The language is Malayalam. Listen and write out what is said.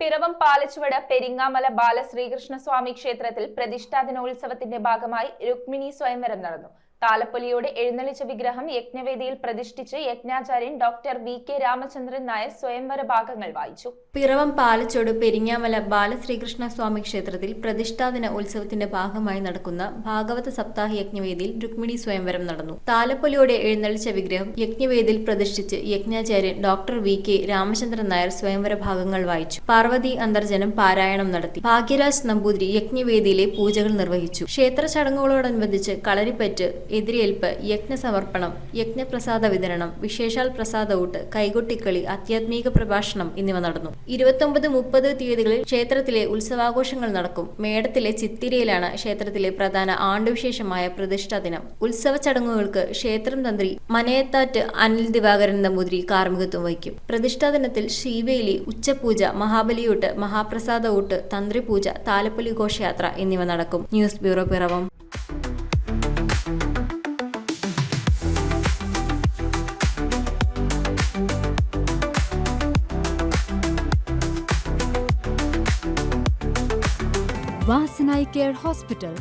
പിറവം പാലച്ചുവട് പെരിങ്ങാമല ബാലശ്രീകൃഷ്ണസ്വാമി ക്ഷേത്രത്തിൽ പ്രതിഷ്ഠാ ദിനോത്സവത്തിന്റെ ഭാഗമായി രുക്മിണി സ്വയംവരം നടന്നു. താലപ്പൊലിയോടെ എഴുന്നള്ളിച്ച വിഗ്രഹം യജ്ഞവേദിയിൽ പ്രതിഷ്ഠിച്ച് യജ്ഞാചാര്യൻ ഡോക്ടർ വി.കെ. രാമചന്ദ്രൻ നായർ സ്വയംവര ഭാഗങ്ങൾ വായിച്ചു. പിറവം പാലച്ചോട് പെരിങ്ങാമല ബാലശ്രീകൃഷ്ണസ്വാമി ക്ഷേത്രത്തിൽ പ്രതിഷ്ഠാദിന ഉത്സവത്തിന്റെ ഭാഗമായി നടക്കുന്ന ഭാഗവത സപ്താഹ യജ്ഞവേദിയിൽ രുക്മിണി സ്വയംവരം നടന്നു. താലപ്പൊലിയോടെ എഴുന്നള്ളിച്ച വിഗ്രഹം യജ്ഞവേദിയിൽ പ്രതിഷ്ഠിച്ച് യജ്ഞാചാര്യൻ ഡോക്ടർ വി.കെ. രാമചന്ദ്രൻ നായർ സ്വയംവര ഭാഗങ്ങൾ വായിച്ചു. പാർവതി അന്തർജനം പാരായണം നടത്തി. ഭാഗ്യരാജ് നമ്പൂതിരി യജ്ഞവേദിയിലെ പൂജകൾ നിർവഹിച്ചു. ക്ഷേത്ര ചടങ്ങുകളോടനുബന്ധിച്ച് കളരിപ്പറ്റ്, എതിരേൽപ്പ്, യജ്ഞസമർപ്പണം, യജ്ഞപ്രസാദ വിതരണം, വിശേഷാൽ പ്രസാദ ഊട്ട്, കൈകൊട്ടിക്കളി, ആധ്യാത്മിക പ്രഭാഷണം എന്നിവ നടന്നു. 29, 30 തീയതികളിൽ ക്ഷേത്രത്തിലെ ഉത്സവാഘോഷങ്ങൾ നടക്കും. മേടത്തിലെ ചിത്തിരയിലാണ് ക്ഷേത്രത്തിലെ പ്രധാന ആണ്ടുവിശേഷമായ പ്രതിഷ്ഠാ ദിനം. ഉത്സവ ചടങ്ങുകൾക്ക് ക്ഷേത്രം തന്ത്രി മനയത്താറ്റ് അനിൽ ദിവാകരൻ നമ്പൂതിരി കാർമ്മികത്വം വഹിക്കും. പ്രതിഷ്ഠാ ദിനത്തിൽ ശ്രീവേലി, ഉച്ചപൂജ, മഹാബലിയൂട്ട്, മഹാപ്രസാദ ഊട്ട്, തന്ത്രിപൂജ, താലപ്പൊലി ഘോഷയാത്ര എന്നിവ നടക്കും. News bureau, Piravam. Vasanai Care Hospital.